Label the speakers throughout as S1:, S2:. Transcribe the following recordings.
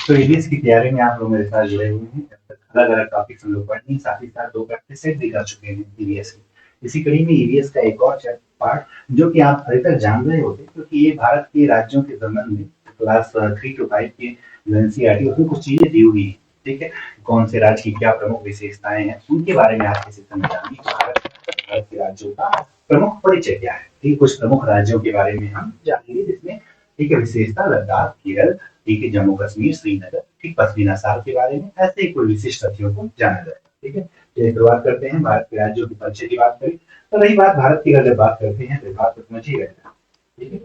S1: तो ईवीएस की तैयारी में आप लोग मेरे साथ जुड़े हुए हैं। अलग अलग टॉपिक हम लोग पढ़ने हैं, साथ ही साथ दो प्रैक्टिस सेट भी कर चुके हैं ईवीएस की। इसी कड़ी में ईवीएस का एक और पार्ट जो कि आप अभी तक जान रहे होते, क्योंकि ये भारत के राज्यों के संबंध में क्लास 3 to 5 की एनसीईआरटी उसमें कुछ चीजें दी हुई है। ठीक है, कौन से राज्य की क्या प्रमुख विशेषताएं हैं उनके बारे में आज के सेशन में जानेंगे। भारत के राज्यों का प्रमुख परिचय क्या है, ठीक, कुछ प्रमुख राज्यों के बारे में हम जानेंगे, जिसमें ठीक है विशेषता लद्दाख, केरल, ठीक है जम्मू कश्मीर, श्रीनगर, ठीक पश्मीना शाल के बारे में ऐसे ही कोई विशिष्ट तथ्यों को जाना जाए। ठीक है, चलिए शुरुआत करते हैं। भारत के राज्यों के परिचय की बात करें तो रही बात भारत की, अगर जब बात करते हैं तो बात तो समझिए रहेगा। ठीक है,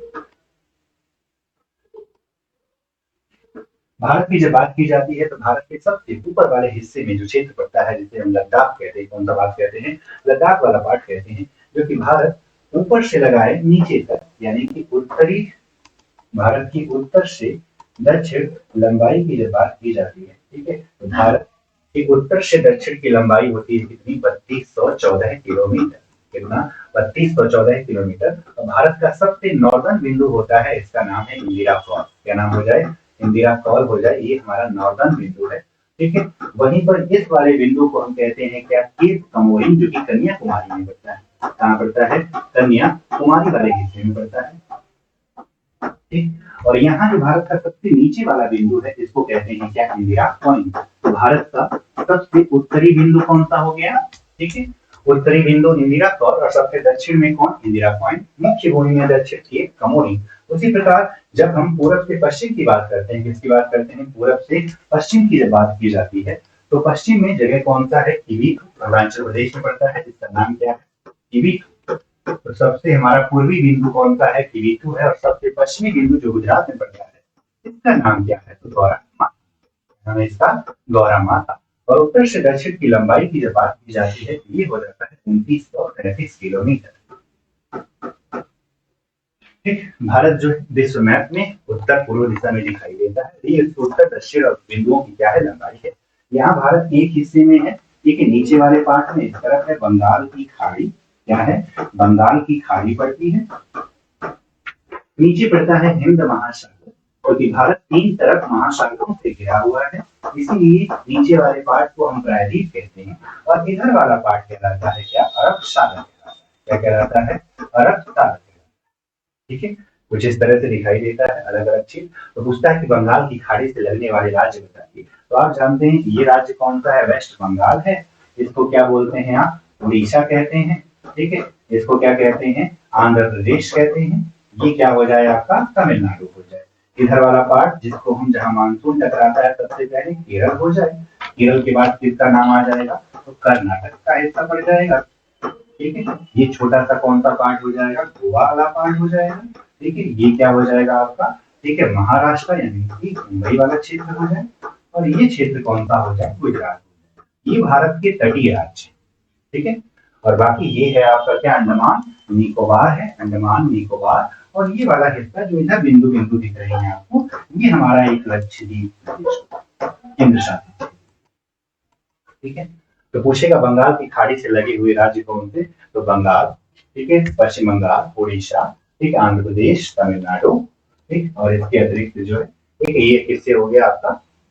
S1: भारत की जब बात की जाती है तो भारत के सबसे ऊपर वाले हिस्से में जो क्षेत्र पड़ता है जिसे हम लद्दाख कहते हैं, कौन सा बात कहते हैं, लद्दाख वाला पार्ट कहते हैं, जो कि भारत ऊपर से लगाए नीचे तक, यानी कि उत्तरी भारत की उत्तर से दक्षिण लंबाई की जब बात की जाती है, ठीक है, तो भारत की उत्तर से दक्षिण की लंबाई होती है कितनी, 3214 किलोमीटर। कितना, 3214 किलोमीटर। और भारत का सबसे नॉर्दर्न बिंदु होता है, इसका नाम है इंदिरा कॉल। क्या नाम हो जाए, इंदिरा कॉल हो जाए, ये हमारा नॉर्दर्न बिंदु है। ठीक है, वहीं पर इस वाले बिंदु को हम कहते हैं क्या, केप कमोरिन, जो कि कन्याकुमारी में पड़ता है। कहाँ पड़ता है, कन्याकुमारी वाले हिस्से में पड़ता है। ठीक, और यहाँ जो भारत का सबसे नीचे वाला बिंदु है इसको कहते हैं क्या, इंदिरा पॉइंट। तो भारत का सबसे उत्तरी बिंदु कौन सा हो गया, ठीक है, उत्तरी बिंदु इंदिरा कॉल, और सबसे दक्षिण में कौन, इंदिरा पॉइंट। मुख्य भूमि में दक्षिण की कमोरी। उसी प्रकार जब हम पूरब से पश्चिम की बात करते हैं, किसकी बात करते हैं, पूरब से पश्चिम की जब बात की जाती है तो पश्चिम में जगह कौन सा है, किवी, अरुणाचल प्रदेश में पड़ता है, जिसका नाम क्या है, किवी। तो सबसे हमारा पूर्वी बिंदु कौन सा है, किवीटू है, और सबसे पश्चिमी बिंदु जो गुजरात में पड़ता है इसका नाम क्या है, तो गौरा माता। नाम है इसका, गौरा माता। और उत्तर से दक्षिण की लंबाई की जब बात की जाती है तो ये हो जाता है 2935 किलोमीटर। ठीक, भारत जो विश्व मैप में उत्तर पूर्व दिशा में दिखाई देता है, ये उत्तर दक्षिण और बिंदुओं की क्या है, लंबाई है। यहाँ भारत एक हिस्से में है, ठीक है, नीचे वाले पार्ट में इस तरफ है बंगाल की खाड़ी। क्या है, बंगाल की खाड़ी पड़ती है। नीचे पड़ता है हिंद महासागर, क्योंकि भारत तीन तरफ महासागरों से घिरा हुआ है, इसीलिए नीचे वाले पार्ट को हम प्रायद्वीप कहते हैं। और इधर वाला पार्ट कहलाता है क्या, अरब सागर कहलाता है। क्या कहलाता है, अरब सागर। ठीक है, कुछ इस तरह से दिखाई देता है अलग अलग चीज। तो पूछता है कि बंगाल की खाड़ी से लगने वाले राज्य बताइए। तो आप जानते हैं ये राज्य कौन सा है, वेस्ट बंगाल है। इसको क्या बोलते हैं आप, उड़ीसा कहते हैं। ठीक है, इसको क्या कहते हैं, आंध्र प्रदेश कहते हैं। ये क्या हो जाए आपका, तमिलनाडु हो जाए। इधर वाला पार्ट जिसको हम, जहां मानसून टकराता है सबसे पहले, केरल हो जाए। केरल के बाद किसका नाम आ जाएगा, तो कर्नाटक का हिस्सा पड़ जाएगा। ठीक है, ये छोटा सा कौन सा पार्ट हो जाएगा, गोवा वाला पार्ट हो जाएगा। ठीक है, ये क्या हो जाएगा आपका, ठीक है, महाराष्ट्र यानी कि मुंबई वाला क्षेत्र हो जाए। और ये क्षेत्र कौन सा हो जाए, गुजरात हो जाए। ये भारत के तटीय राज्य। ठीक है, और बाकी ये है आपका क्या, अंडमान निकोबार है, अंडमान निकोबार। और ये वाला हिस्सा जो इधर बिंदु बिंदु दिख रहे हैं आपको, ये हमारा एक लक्षद्वीप केंद्र शासित। ठीक है, तो पूछेगा बंगाल की खाड़ी से लगे हुए राज्य कौन से, तो बंगाल, ठीक है, पश्चिम बंगाल, उड़ीसा, ठीक, आंध्र प्रदेश, तमिलनाडु। ठीक, और इसके अतिरिक्त जो है, ठीक है, ये किससे हो गया आपका,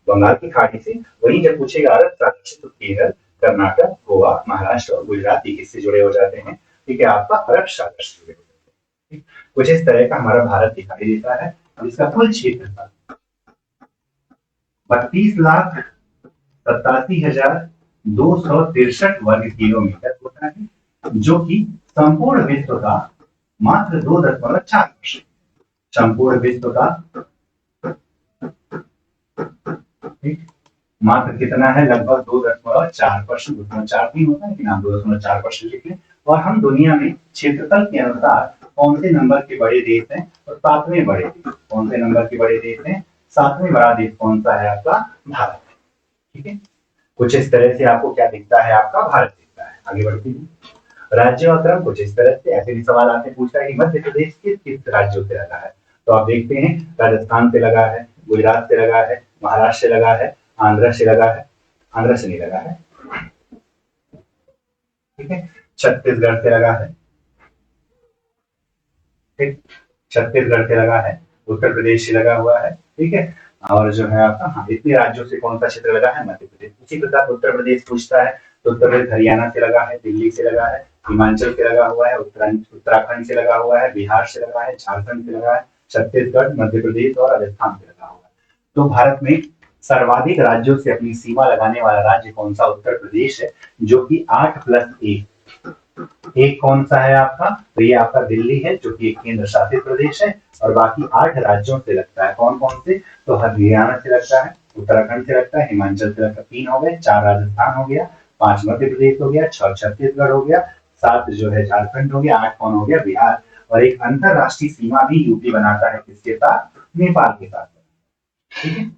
S1: बंगाल की खाड़ी से। वहीं जब पूछेगा अरब सागर से तो केरल, कर्नाटक, गोवा, महाराष्ट्र और गुजरात ये किससे जुड़े हो जाते हैं, ठीक है, आपका अरब सागर से जुड़े हो जाते हैं। कुछ इस तरह का हमारा भारत दिखाई देता है। और इसका कुल क्षेत्रफल 32,87,263 वर्ग किलोमीटर होता है, जो कि संपूर्ण विश्व का मात्र 2.4%, संपूर्ण विश्व का, ठीक, मात्र कितना है, लगभग 2.4%। 2.4 नहीं होता, लेकिन आप 2.4% लिख लें। और हम दुनिया में क्षेत्रफल के अनुसार कौन से नंबर के बड़े देश हैं, और सातवें बड़े देश, कौन से नंबर के बड़े देश हैं, सातवें बड़ा देश कौन सा है आपका, भारत है। ठीक है, कुछ इस तरह से आपको क्या दिखता है, आपका भारत दिखता है। आगे बढ़ते हैं, राज्यों का क्रम कुछ इस तरह से। ऐसे भी सवाल आते पूछता है कि मध्य प्रदेश किस किस राज्यों से लगा है, तो आप देखते हैं राजस्थान से लगा है, गुजरात से लगा है, महाराष्ट्र से लगा है, आंध्र से लगा है, आंध्र से नहीं लगा है, ठीक है, छत्तीसगढ़ से लगा है, ठीक, छत्तीसगढ़ से लगा है, उत्तर प्रदेश से लगा हुआ है, ठीक है, और जो है आपका, हाँ, इतने राज्यों से कौन सा क्षेत्र लगा है? मध्य प्रदेश। उसी प्रकार उत्तर प्रदेश पूछता है तो उत्तर प्रदेश हरियाणा से लगा है, दिल्ली से लगा है, हिमाचल से लगा हुआ है, उत्तराखंड से लगा हुआ है, बिहार से लगा है, झारखंड से लगा है, छत्तीसगढ़, मध्य प्रदेश और राजस्थान से लगा हुआ है। तो भारत में सर्वाधिक राज्यों से अपनी सीमा लगाने वाला राज्य कौन सा? उत्तर प्रदेश है, जो कि 8+1। एक कौन सा है आपका? तो ये आपका दिल्ली है, जो कि एक केंद्र शासित प्रदेश है, और बाकी 8 राज्यों से लगता है। कौन कौन से? तो हरियाणा से लगता है, उत्तराखंड से लगता है, हिमाचल से लगता है, 3 हो गए, 4 राजस्थान हो गया, 5 मध्य प्रदेश हो गया, 6 छत्तीसगढ़ हो गया, 7 जो है झारखंड हो गया, 8 कौन हो गया? बिहार। और एक अंतरराष्ट्रीय सीमा भी यूपी बनाता है, किसके साथ? नेपाल के साथ। ठीक है।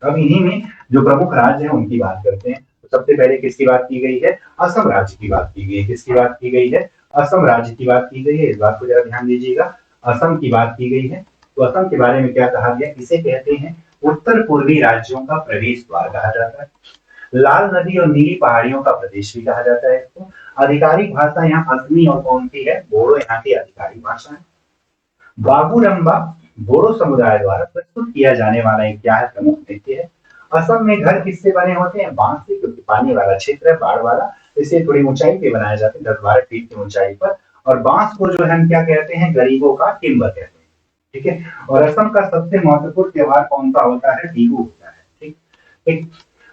S1: अब इन्हीं में जो प्रमुख राज्य हैं उनकी बात करते हैं। तो सबसे पहले किसकी बात की गई है? असम राज्य की बात की गई है। किसकी बात की गई है? असम राज्य की बात की गई है। इस बात को जरा ध्यान दीजिएगा, असम की बात की गई है। तो असम के बारे में क्या कहा गया? इसे कहते हैं उत्तर पूर्वी राज्यों का प्रवेश द्वार कहा जाता है। लाल नदी और नीली पहाड़ियों का प्रदेश भी कहा जाता है इसको। आधिकारिक भाषा यहाँ असमी और कौन सी है? बोडो यहाँ की आधिकारिक भाषा है। बाबूरम्बा बोडो समुदाय द्वारा प्रस्तुत किया जाने वाला एक क्या है? प्रमुख नृत्य है। असम में घर किससे बने होते हैं? बांस से, क्योंकि पानी वाला क्षेत्र है, बाढ़ वाला, इसे थोड़ी ऊंचाई पे बनाए जाते हैं, 10-12 फीट की ऊंचाई पर। और बांस को जो है हम क्या कहते हैं? गरीबों का टिम्बर कहते हैं। ठीक है। और असम का सबसे महत्वपूर्ण त्योहार कौन सा होता है? बिहू होता है। ठीक। एक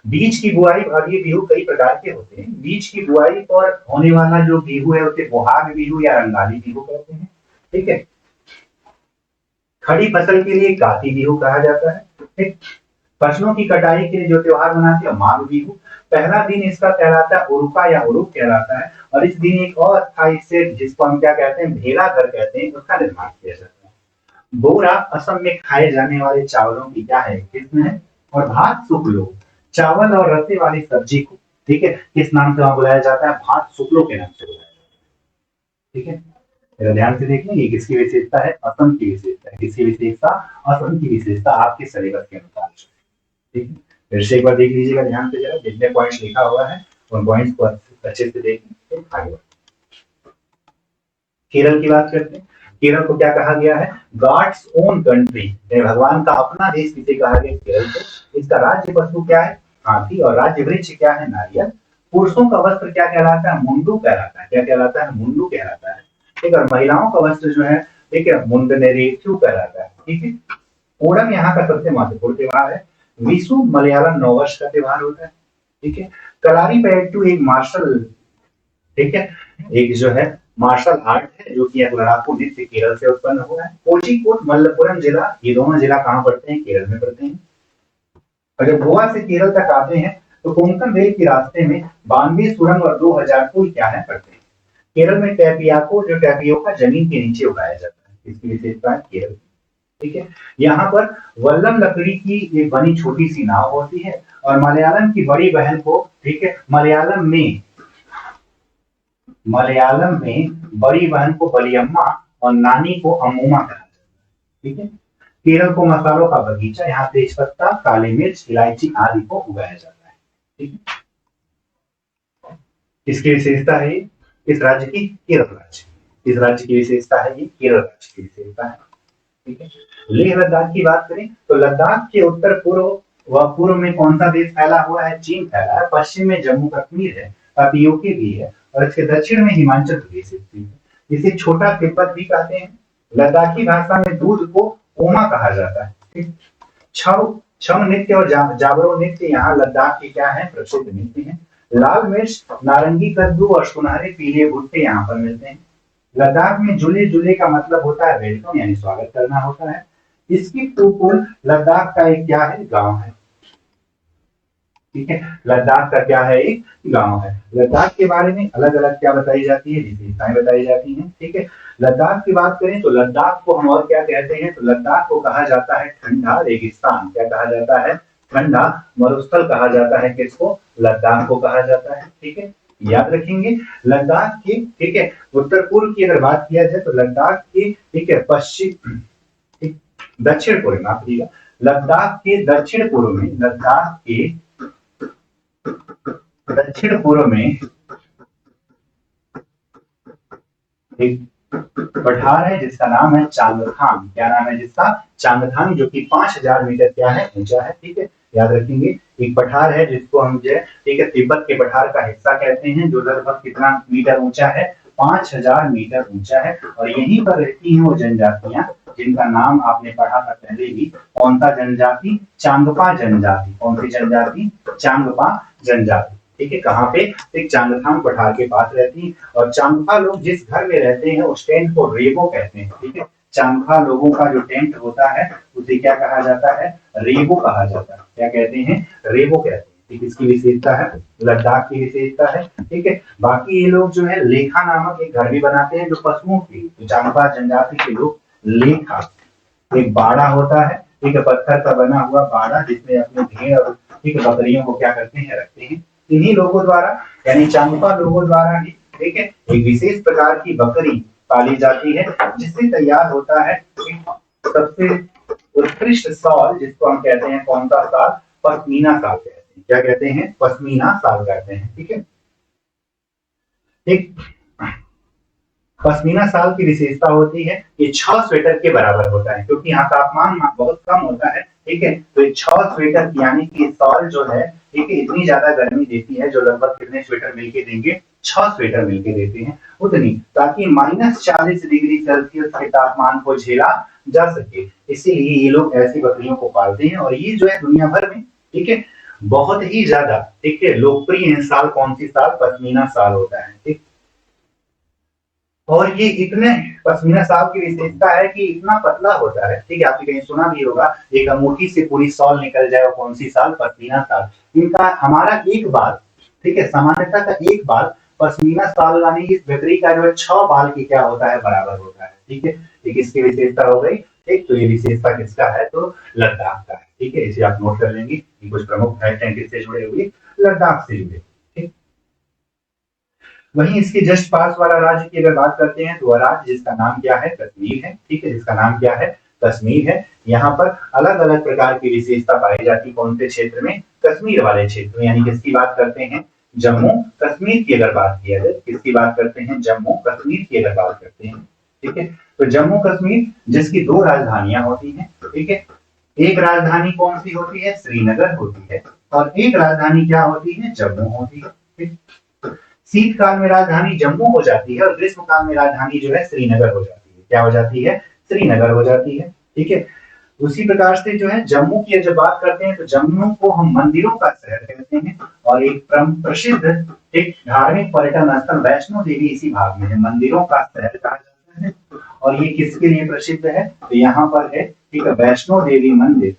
S1: बीज की बुआई, और ये बिहू कई प्रकार के होते हैं। बीज की बुआई पर होने वाला जो बिहू है उसे बोहाग बिहू या रंगाली बिहू कहते हैं। ठीक है। खड़ी फसल के लिए काती बिहू कहा जाता है। ठीक। फसलों की कटाई के लिए जो त्योहार मनाते हैं माघ बिहू। पहला दिन इसका कहलाता है उरुका या उरुक कहलाता है। और इस दिन एक और अस्थायी से, जिसको हम क्या कहते हैं? भेला घर कहते हैं, उसका निर्माण किया जाता है। बोरा असम में खाए जाने वाले चावलों की क्या है? किस्म है। और भात शुक्लो, चावल और रत्ते वाली सब्जी को, ठीक है, किस नाम से वहां बुलाया जाता है? भात शुक्लो के नाम से बुलाया जाता है। ठीक है। जरा ध्यान से देखें, ये किसकी विशेषता है? असम की विशेषता है। किसकी विशेषता? असम की विशेषता, आपके सिलेबस के अनुसार। ठीक है। फिर से एक बार देख लीजिएगा ध्यान से, जरा जितने पॉइंट्स लिखा हुआ है उन पॉइंट्स को अच्छे से देखें। फिर आगे केरल की बात करते हैं। केरल को क्या कहा गया है? गॉड्स ओन कंट्री, भगवान का अपना देश किसे कहा गया? केरल को। इसका राज्य पशु क्या है? हाथी। और राज्य वृक्ष क्या है? नारियल। पुरुषों का वस्त्र क्या कहलाता है? मुंडू कहलाता है। क्या कहलाता है? मुंडू कहलाता है। ठीक है। और महिलाओं का वस्त्र जो है, ठीक है, मुंडनेरीथु कहलाता है। ठीक है। ओणम यहाँ का सबसे महत्वपूर्ण त्योहार है। विशु मलयालम नववर्ष का त्योहार होता है। ठीक है। कलारीपयट्टू एक मार्शल, ठीक है, एक जो है मार्शल आर्ट है, जो कि लड़ाकू नृत्य केरल से उत्पन्न हुआ है। कोझिकोड मल्लपुरम जिला, ये दोनों जिला कहाँ पड़ते हैं? केरल में पड़ते हैं। और जब गोवा से केरल तक आते हैं तो कोंकण रेल के रास्ते में 92 सुरंग और 2000 पुल क्या है? पड़ते हैं। केरल में टैपियाको, जो टैपियोका जमीन के नीचे उगाया जाता है। इसकी विशेषता है केरल। ठीक है। यहाँ पर वल्लम लकड़ी की एक बनी छोटी सी नाव होती है। और मलयालम की बड़ी बहन को, ठीक है, मलयालम में बड़ी बहन को बलियम्मा और नानी को अमूमा कहा जाता है। ठीक है। केरल को मसालों का बगीचा, यहाँ तेज पत्ता, काली मिर्च, इलायची आदि को उगाया जाता है। ठीक है। इसकी विशेषता है इस राज्य की, केरल राज्य, इस राज्य की विशेषता है ये केरल राज्य की विशेषता है। ठीक है। लेह लद्दाख की बात करें तो लद्दाख के उत्तर पूर्व व पूर्व में कौन सा देश फैला हुआ है? चीन फैला है। पश्चिम में जम्मू कश्मीर है, तापियोके भी है, और इसके दक्षिण में हिमाचल प्रदेश स्थित है। इसे छोटा तिब्बत भी कहते हैं। लद्दाखी भाषा में दूध को ओमा कहा जाता है। ठीक। छऊ छऊ नृत्य और जागरो नृत्य यहाँ लद्दाख के क्या है? प्रसिद्ध नृत्य है। लाल मिर्च, नारंगी कद्दू और सुनहरे पीले भुट्टे यहाँ पर मिलते हैं। लद्दाख में जुले जुले का मतलब होता है वेलकम, यानी स्वागत करना होता है। इसकी टूपुल लद्दाख का एक क्या है? गांव है। ठीक है। लद्दाख का क्या है? एक गांव है। लद्दाख के बारे में अलग अलग क्या बताई जाती है? विशेषताएं बताई जाती हैं। ठीक है। लद्दाख की बात करें तो लद्दाख को हम और क्या कहते हैं? तो लद्दाख को कहा जाता है ठंडा रेगिस्तान। क्या कहा जाता है? ठंडा मरुस्थल कहा जाता है। किसको? लद्दाख को कहा जाता है। ठीक है। याद रखेंगे लद्दाख की, ठीक है, उत्तर पूर्व की अगर बात किया जाए तो लद्दाख की, ठीक है, पश्चिम, ठीक, दक्षिण पूर्व, माफ कीजिएगा, लद्दाख के दक्षिण पूर्व में, लद्दाख के दक्षिण पूर्व में एक पठार है जिसका नाम है चांगथांग। क्या नाम है जिसका? चांगथांग, जो कि 5000 मीटर क्या है, ऊंचा है। ठीक है, याद रखेंगे। एक पठार है जिसको हम जो है, ठीक है, तिब्बत के पठार का हिस्सा कहते हैं, जो लगभग कितना मीटर ऊंचा है, 5000 मीटर ऊंचा है। और यहीं पर रहती हैं वो जनजातियां जिनका नाम आपने पढ़ा था पहले ही। कौन सा जनजाति? चांगपा जनजाति। कौन सी जनजाति? चांगपा जनजाति। ठीक है, कहाँ पे? एक चांगथांग पठार के पास रहती है। और चांगपा लोग जिस घर में रहते हैं उस टेंट को रेबो कहते हैं। ठीक है, चांगपा लोगों का जो टेंट होता है उसे क्या कहा जाता है? रेबो कहा जाता है। क्या कहते हैं? रेबो कहते हैं। ठीक, इसकी विशेषता है, लद्दाख की विशेषता है। ठीक है, बाकी ये लोग जो है लेखा नामक एक घर भी बनाते हैं जो पशुओं की, तो चांगपा जनजाति के लोग लेखा, एक बाड़ा होता है, ठीक है, पत्थर का बना हुआ बाड़ा, जिसमें अपने भेड़ और ठीक है बकरियों को क्या करते हैं? रखते हैं। इन्हीं लोगों द्वारा, यानी चांगपा लोगों द्वारा ही, ठीक है, एक विशेष प्रकार की बकरी पाली जाती है जिससे तैयार होता है सबसे उत्कृष्ट शॉल, जिसको हम कहते हैं कौन सा शाल? पश्मीना शाल कहते हैं। क्या कहते हैं? पश्मीना शाल कहते हैं। ठीक है, ठीक। पश्मीना शाल की विशेषता होती है ये 6 स्वेटर के बराबर होता है, क्योंकि यहाँ तापमान बहुत कम होता है। ठीक है, तो ये 6 स्वेटर यानी कि शॉल जो है, ठीक है, इतनी ज्यादा गर्मी देती है, जो लगभग कितने स्वेटर मिलके देंगे? 6 स्वेटर मिलके देते हैं उतनी, ताकि -40 डिग्री सेल्सियस के तापमान को झेला जा सके। इसीलिए ये लोग ऐसी बकरियों को पालते हैं। और ये जो है दुनिया भर में, ठीक है, बहुत ही ज्यादा, ठीक है, लोकप्रिय है साल। कौन सी साल? पश्मीना साल होता है। ठीक, और ये इतने, पश्मीना साल की विशेषता है कि इतना पतला होता है। ठीक है, आपने कहीं सुना भी होगा, एक अंगूठी से पूरी सॉल निकल जाए। कौन सी साल? पश्मीना साल। इनका हमारा एक बाल, ठीक है, सामान्यतः का एक बाल पश्मीना साल यानी इस बकरी का जो है 6 बाल की क्या होता है? बराबर होता है। ठीक है, एक इसकी विशेषता हो गई। ठीक, तो ये विशेषता किसका है? तो लद्दाख का है। ठीक है, इसे आप नोट कर लेंगे। कुछ प्रमुख फैक्ट हैं किससे जुड़े हुए? लद्दाख से जुड़े। ठीक, वहीं इसके जस्ट पास वाला राज्य की अगर बात करते हैं तो वह राज्य जिसका नाम क्या है? कश्मीर है। ठीक है, जिसका नाम क्या है? कश्मीर है। यहाँ पर अलग अलग प्रकार की विशेषता पाई जाती है। कौन से क्षेत्र में? कश्मीर वाले क्षेत्र में। यानी किसकी बात करते हैं? जम्मू कश्मीर की अगर बात किया जाए, किसकी बात करते हैं? जम्मू कश्मीर की अगर बात करते हैं। ठीक है, तो जम्मू कश्मीर जिसकी 2 राजधानियां होती हैं। ठीक है, एक राजधानी कौन सी होती है? श्रीनगर होती है। और एक राजधानी क्या होती है? जम्मू होती है। ठीक? शीतकाल में राजधानी जम्मू हो जाती है और ग्रीष्मकाल में राजधानी जो है श्रीनगर हो जाती है। क्या हो जाती है? श्रीनगर हो जाती है। ठीक है, उसी प्रकार से जो है जम्मू की जब बात करते हैं तो जम्मू को हम मंदिरों का शहर कहते हैं। और एक प्रसिद्ध एक धार्मिक पर्यटन स्थल वैष्णो देवी इसी भाग में है। मंदिरों का शहर कहा जाता है। और ये किसके लिए प्रसिद्ध है? तो यहाँ पर है, ठीक है, वैष्णो देवी मंदिर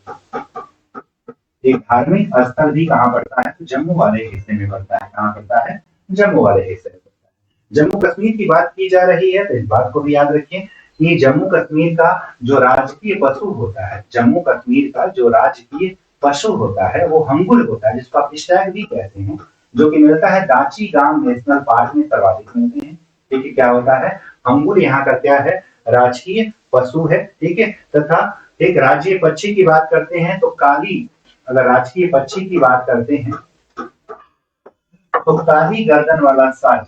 S1: एक धार्मिक स्थल भी कहाँ पड़ता है? तो जम्मू वाले हिस्से में पड़ता है। कहाँ पड़ता है? जम्मू वाले हिस्से में पड़ता है। जम्मू कश्मीर की बात की जा रही है तो इस बात को भी याद रखिए कि जम्मू कश्मीर का जो राजकीय पशु होता है, जम्मू कश्मीर का जो राजकीय पशु होता है वो हंगुल होता है, जिसको आप स्टैग भी कहते हैं, जो कि मिलता है दाची गांव नेशनल पार्क में सर्वाधिक मिलते हैं। ठीक है, क्या होता है? हंगुल यहाँ का क्या है? राजकीय पशु है। ठीक है, तथा एक राज्य पक्षी की बात करते हैं तो काली, अगर राजकीय पक्षी की बात करते हैं तो काली गर्दन वाला सारस,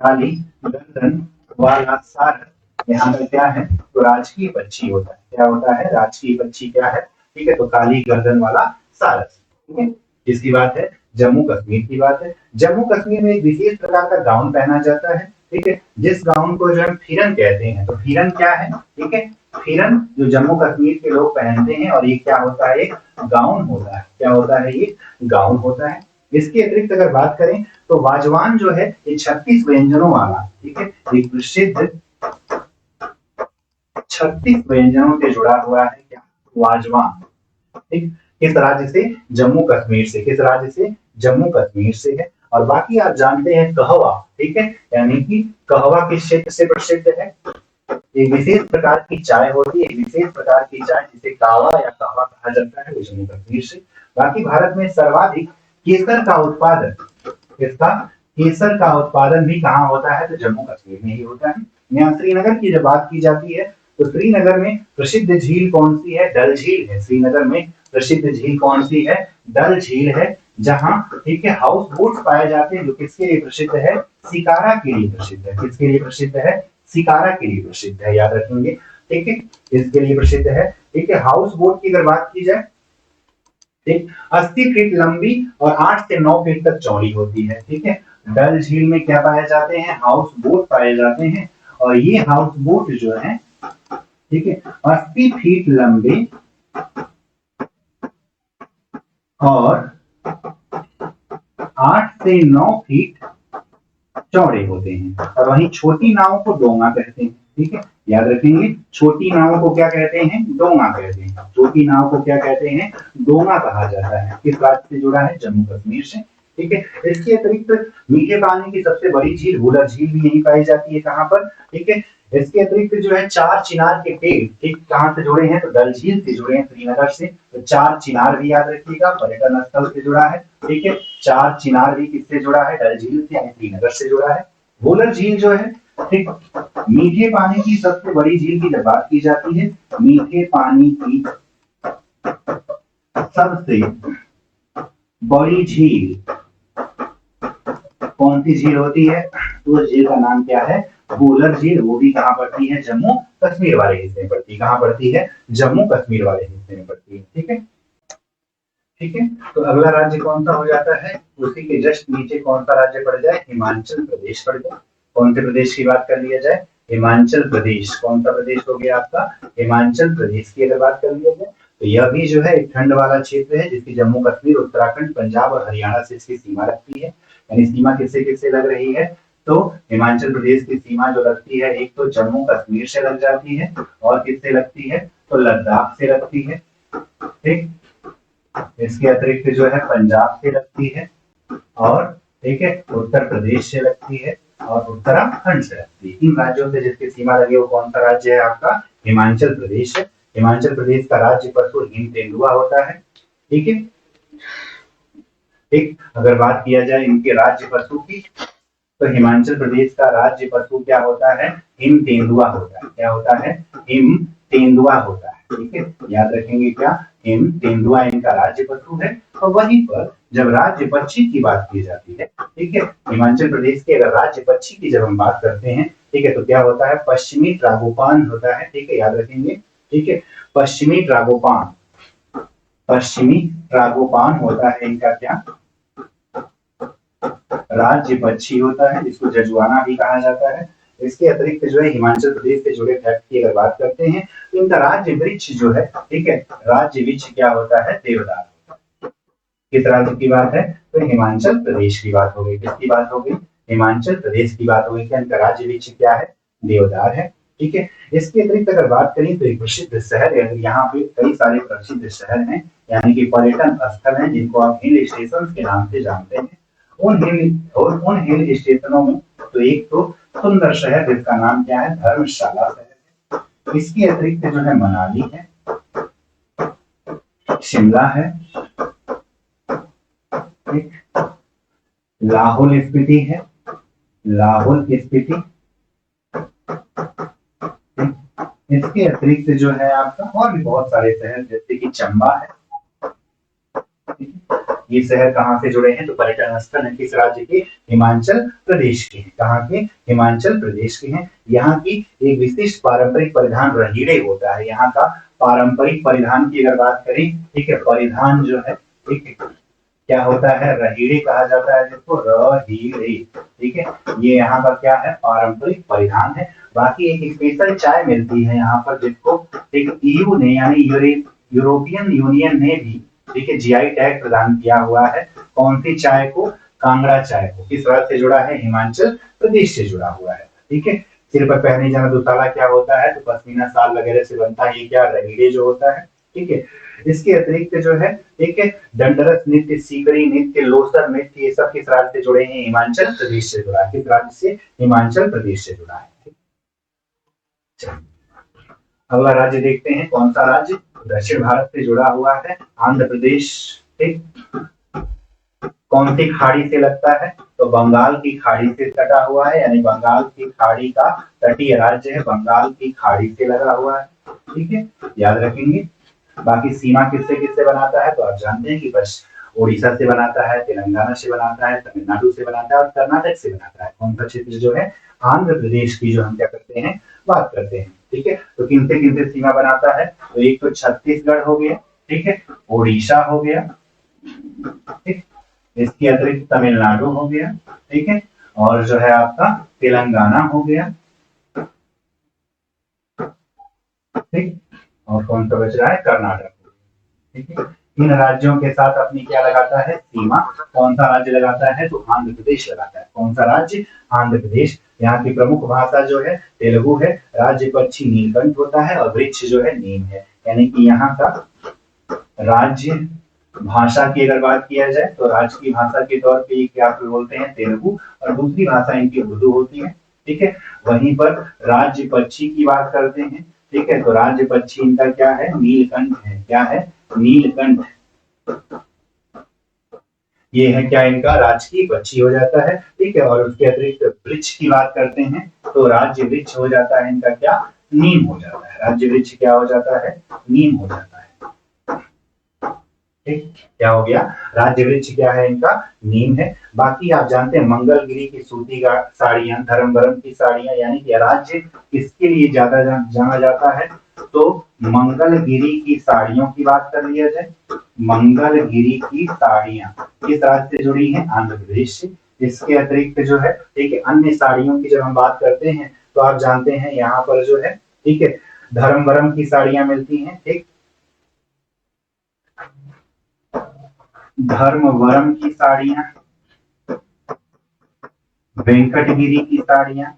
S1: काली गर्दन वाला सारस यहाँ पर क्या है? तो राजकीय पक्षी होता है। क्या होता है? राजकीय पक्षी क्या है? ठीक है, तो काली गर्दन वाला सारस। ठीक है, किसकी बात है? जम्मू कश्मीर की बात है। जम्मू कश्मीर में एक विशेष प्रकार का गाउन पहना जाता है। ठीक है, जिस गाउन को जो हम फिरन कहते हैं। तो फिरन क्या है? ठीक है, फिरन जो जम्मू कश्मीर के लोग पहनते हैं और ये क्या होता है? एक गाउन होता है। क्या होता है? ये गाउन होता है। इसके अतिरिक्त अगर बात करें तो वाजवान जो है ये 36 व्यंजनों वाला, ठीक है, एक प्रसिद्ध 36 व्यंजनों से जुड़ा हुआ है। क्या? वाजवान। ठीक, किस राज्य से? जम्मू कश्मीर से। किस राज्य से? जम्मू कश्मीर से है। और बाकी आप जानते हैं कहवा, ठीक है, यानी कि कहवा किस क्षेत्र से प्रसिद्ध है? एक विशेष प्रकार की चाय होती है, एक विशेष प्रकार की चाय जिसे कावा या कहवा कहा जाता है, वो जम्मू कश्मीर से। बाकी भारत में सर्वाधिक केसर का उत्पादन, इसका केसर का उत्पादन भी कहाँ होता है? तो जम्मू कश्मीर में ही होता है। यहाँ श्रीनगर की जब बात की जाती है तो श्रीनगर में प्रसिद्ध झील कौन सी है? डल झील है। श्रीनगर में प्रसिद्ध झील कौन सी है? डल झील है, जहां, ठीक है, हाउस बोट्स पाए जाते हैं, जो किसके लिए प्रसिद्ध है? शिकारा के लिए प्रसिद्ध है। किसके लिए प्रसिद्ध है? शिकारा के लिए प्रसिद्ध है, याद रखेंगे। ठीक है, इसके लिए प्रसिद्ध है। ठीक है, हाउस बोट की अगर बात की जाए, ठीक, 80 फीट लंबी और 8 से 9 फीट तक चौड़ी होती है। ठीक है, डल झील में क्या पाए जाते हैं, हाउस बोट पाए जाते हैं। और ये हाउस बोट जो है, ठीक है, 80 फीट लंबे और 8 से 9 फीट चौड़े होते हैं। और वहीं छोटी नाव को डोंगा कहते हैं। ठीक है, याद रखेंगे, छोटी नाव को क्या कहते हैं, डोंगा कहते हैं। छोटी नाव को क्या कहते हैं, डोंगा कहा जाता है। किस राज्य से जुड़ा है, जम्मू कश्मीर से। ठीक है, इसके अतिरिक्त मीठे पानी की सबसे बड़ी झील वुलर झील भी यही पाई जाती है। कहाँ पर, ठीक है, इसके अतिरिक्त जो है चार चिनार के पेड़, ठीक, कहाँ से जुड़े हैं, तो डल झील से जुड़े हैं, श्रीनगर से। तो चार चिनार भी याद रखिएगा, पर्यटन स्थल से जुड़ा है। ठीक है, चार चिनार भी किससे जुड़ा है, डल झील से यानी श्रीनगर से जुड़ा है। वुलर झील जो है, ठीक, मीठे पानी की सबसे बड़ी झील की जब बात की जाती है, मीठे पानी की सबसे बड़ी झील कौन सी झील होती है, तो उस झील का नाम क्या है, वुलर झील। वो भी कहाँ पड़ती है, जम्मू कश्मीर वाले हिस्से में पड़ती है। कहाँ पड़ती है, जम्मू कश्मीर वाले हिस्से में पड़ती है। ठीक है, ठीक है, तो अगला राज्य कौन सा हो जाता है, उसी के जस्ट नीचे कौन सा राज्य पड़ जाए, हिमाचल प्रदेश पड़ जाए। कौन से प्रदेश की बात कर लिया जाए, हिमाचल प्रदेश। कौन सा प्रदेश हो गया आपका, हिमाचल प्रदेश की अगर बात कर लिया जाए, तो यह भी जो है एक ठंड वाला क्षेत्र है, जिसकी जम्मू कश्मीर, उत्तराखंड, पंजाब और हरियाणा से इसकी सीमा लगती है। यानी सीमा किससे किससे लग रही है, तो हिमाचल प्रदेश की सीमा जो लगती है, एक तो जम्मू कश्मीर से लग जाती है, और किससे लगती है, तो लद्दाख से लगती है। ठीक, इसके अतिरिक्त जो है पंजाब से लगती है, और ठीक है, उत्तर प्रदेश से लगती है, और उत्तराखंड से लगती है। इन राज्यों से जिसकी सीमा लगी वो कौन सा राज्य है आपका, हिमाचल प्रदेश है। हिमाचल प्रदेश का राज्य पशु हिम तेंदुआ होता है। ठीक है, ठीक, अगर बात किया जाए इनके राज्य पशु की, तो हिमाचल प्रदेश का राज्य पशु क्या होता है, हिम तेंदुआ होता है। क्या होता है, हिम तेंदुआ होता है। ठीक है, याद रखेंगे क्या, हिम तेंदुआ इनका राज्य पशु है। और वहीं पर जब राज्य पक्षी की बात की जाती है, ठीक है, हिमाचल प्रदेश के अगर राज्य पक्षी की जब हम बात करते हैं, ठीक है, तो क्या होता है, पश्चिमी ट्रागोपान होता है। ठीक है, याद रखेंगे। ठीक है, पश्चिमी ट्रागोपान, पश्चिमी ट्रागोपान होता है इनका क्या, राज्य पक्षी होता है, जिसको जजुआना भी कहा जाता है। इसके अतिरिक्त जो है हिमाचल प्रदेश से जुड़े फैक्ट की अगर बात करते हैं, तो इनका राज्य वृक्ष जो है, ठीक है, राज्य वृक्ष क्या होता है, देवदार होता है। किस राज्य की बात है, तो हिमाचल प्रदेश की बात हो गई। किसकी बात हो गई, हिमाचल प्रदेश की बात हो गई। क्या इनका राज्य वृक्ष क्या है, देवदार है। ठीक है, इसके अतिरिक्त अगर बात करें तो एक प्रसिद्ध शहर है, यहाँ पे कई सारे प्रसिद्ध शहर हैं, यानी कि पर्यटन स्थल हैं, जिनको आप हिल स्टेशन के नाम से जानते हैं। उन हिल स्टेशनों में तो एक तो सुंदर शहर जिसका नाम क्या है, धर्मशाला शहर है। इसके अतिरिक्त जो है मनाली है, शिमला है, लाहौल स्पीति है, लाहौल स्पीति। इसके अतिरिक्त जो है आपका और भी बहुत सारे शहर, जैसे कि चंबा है। ये शहर कहाँ से जुड़े हैं, तो पर्यटन स्थल है किस राज्य के, हिमाचल प्रदेश के हैं। कहाँ के, हिमाचल प्रदेश के हैं। यहाँ की एक विशिष्ट पारंपरिक परिधान रहीड़े होता है। यहाँ का पारंपरिक परिधान की अगर बात करें, ठीक है, परिधान जो है, ठीक है, क्या होता है, रहीड़े कहा जाता है जिसको, रहीड़े। ठीक है, ये यहाँ का क्या है, पारंपरिक परिधान है। बाकी एक स्पेशल चाय मिलती है यहाँ पर, जिसको एक ईयू ने यानी यूरोपियन यूनियन ने भी, ठीक है, जीआई टैग प्रदान किया हुआ है। कौन सी चाय को, कांगड़ा चाय को। किस राज्य से जुड़ा है, हिमाचल प्रदेश से जुड़ा हुआ है। ठीक है, सिर पर पहने जाना दुताला क्या होता है, तो पश्मीना शाल वगैरह से बनता है, ये क्या, रहीड़े जो होता है। ठीक है, इसके अतिरिक्त जो है, ठीक है, दंडरस नृत्य, सीकरी नृत्य, लोसर नृत्य, ये सब किस राज्य से जुड़े हैं, हिमाचल प्रदेश से जुड़ा है। किस राज्य से, हिमाचल प्रदेश से जुड़ा है। अगला राज्य देखते हैं, कौन सा राज्य दक्षिण भारत से जुड़ा हुआ है, आंध्र प्रदेश। ठीक, कौन सी खाड़ी से लगता है, तो बंगाल की खाड़ी से कटा हुआ है, यानी बंगाल की खाड़ी का तटीय राज्य है, बंगाल की खाड़ी से लगा हुआ है। ठीक है, याद रखेंगे। बाकी सीमा किससे किससे बनाता है, तो आप जानते हैं कि बस ओडिशा से बनाता है, तेलंगाना से बनाता है, तमिलनाडु से बनाता है और कर्नाटक से बनाता है। कौन सा क्षेत्र जो है आंध्र प्रदेश की जो हम क्या करते हैं बात करते हैं। ठीक है, तो किनसे किनसे सीमा बनाता है, तो एक तो छत्तीसगढ़ हो गया, ठीक है, ओडिशा हो गया, ठीक, इसके अतिरिक्त तमिलनाडु हो गया, ठीक है, और जो है आपका तेलंगाना हो गया, ठीक, और कौन सा बच रहा है, कर्नाटक। ठीक है, इन राज्यों के साथ अपनी क्या लगाता है सीमा, कौन सा राज्य लगाता है, तो आंध्र प्रदेश लगाता है। कौन सा राज्य, आंध्र प्रदेश। यहाँ की प्रमुख भाषा जो है तेलुगु है, राज्य पक्षी नीलकंठ होता है और वृक्ष जो है नीम है। यानी कि यहाँ का राज्य भाषा की अगर बात किया जाए तो राज्य की भाषा के तौर पे क्या बोलते हैं, तेलुगु, और दूसरी भाषा इनकी उर्दू होती है। ठीक है, वहीं पर राज्य पक्षी की बात करते हैं, ठीक है, तो राज्य पक्षी इनका क्या है, नीलकंठ है। क्या है, नीलकंठ। ये है क्या, इनका राजकीय पक्षी हो जाता है। ठीक है, और उसके अतिरिक्त वृक्ष की बात करते हैं तो राज्य वृक्ष हो जाता है इनका क्या, नीम हो जाता है। राज्य वृक्ष क्या हो जाता है, नीम हो जाता है। ठीक, क्या हो गया, राज्य वृक्ष क्या है इनका, नीम है। बाकी आप जानते हैं मंगलगिरी की सूती साड़ियां, धर्मवरम की साड़ियां, यानी कि राज्य किसके लिए ज्यादा जाना जाता है, तो मंगलगिरी की साड़ियों की बात कर लिया जाए। मंगलगिरी की साड़ियां किस राज्य से जुड़ी हैं, आंध्र प्रदेश से। इसके अतिरिक्त जो है, ठीक है, अन्य साड़ियों की जब हम बात करते हैं तो आप जानते हैं यहाँ पर जो है, ठीक है, धर्मवरम की साड़ियां मिलती हैं। ठीक, धर्मवरम की साड़ियां, वेंकटगिरी की साड़ियां,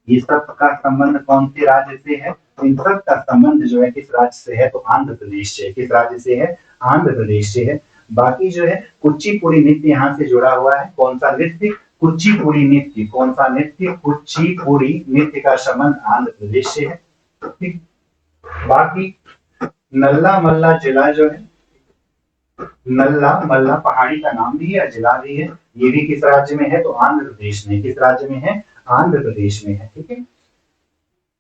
S1: ये सब का संबंध कौन से राज्य से है, इन सब का संबंध जो है किस राज्य से है, तो आंध्र प्रदेश से। किस राज्य से है, आंध्र प्रदेश से है। बाकी जो है कुचिपुड़ी नृत्य यहाँ से जुड़ा हुआ है। कौन सा नृत्य, कुचिपुड़ी नृत्य। कौन सा नृत्य, कुचिपुड़ी नृत्य का संबंध आंध्र प्रदेश से है। ठीक, बाकी नल्ला मल्ला जिला जो है, नल्ला मल्ला पहाड़ी का नाम भी है, जिला भी है, ये भी किस राज्य में है, तो आंध्र प्रदेश में। किस राज्य में है, आंध्र प्रदेश में है। ठीक है,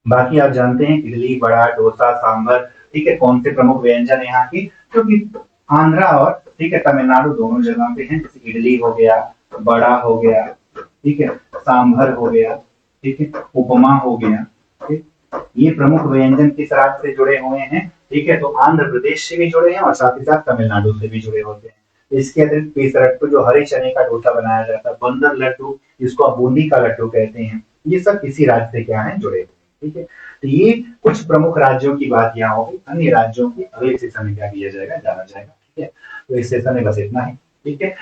S1: बाकी आप जानते हैं इडली, बड़ा, डोसा, सांभर, ठीक है, कौन से प्रमुख व्यंजन यहाँ की, क्योंकि आंध्रा और ठीक है तमिलनाडु दोनों जगह पे हैं। जैसे इडली हो गया, बड़ा हो गया, ठीक है, सांभर हो गया, ठीक है, उपमा हो गया। ठीक, ये प्रमुख व्यंजन किस राज्य से जुड़े हुए हैं, ठीक है, तो आंध्र प्रदेश से भी जुड़े हैं और साथ ही साथ तमिलनाडु से भी जुड़े होते हैं। इसके अतिरिक्त पेसरट्टू जो हरे चने का डोसा बनाया जाता है, बंदर लड्डू जिसको आप बूंदी का लड्डू कहते हैं, ये सब इसी राज्य से क्या है, जुड़े हुए। ठीक है, तो ये कुछ प्रमुख राज्यों की बात यहाँ होगी। अन्य राज्यों की अगले सेशन में क्या किया जाएगा, जाना जाएगा। ठीक है, तो इस सेशन में बस इतना ही। ठीक है,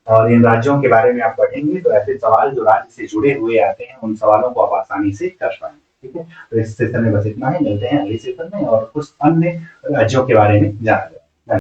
S1: और इन राज्यों के बारे में आप पढ़ेंगे तो ऐसे सवाल जो राज्य से जुड़े हुए आते हैं उन सवालों को आप आसानी से कर पाएंगे। ठीक है, तो इस सेशन में बस इतना ही, मिलते हैं अगले सेशन में और कुछ अन्य राज्यों के बारे में जाना जाएगा।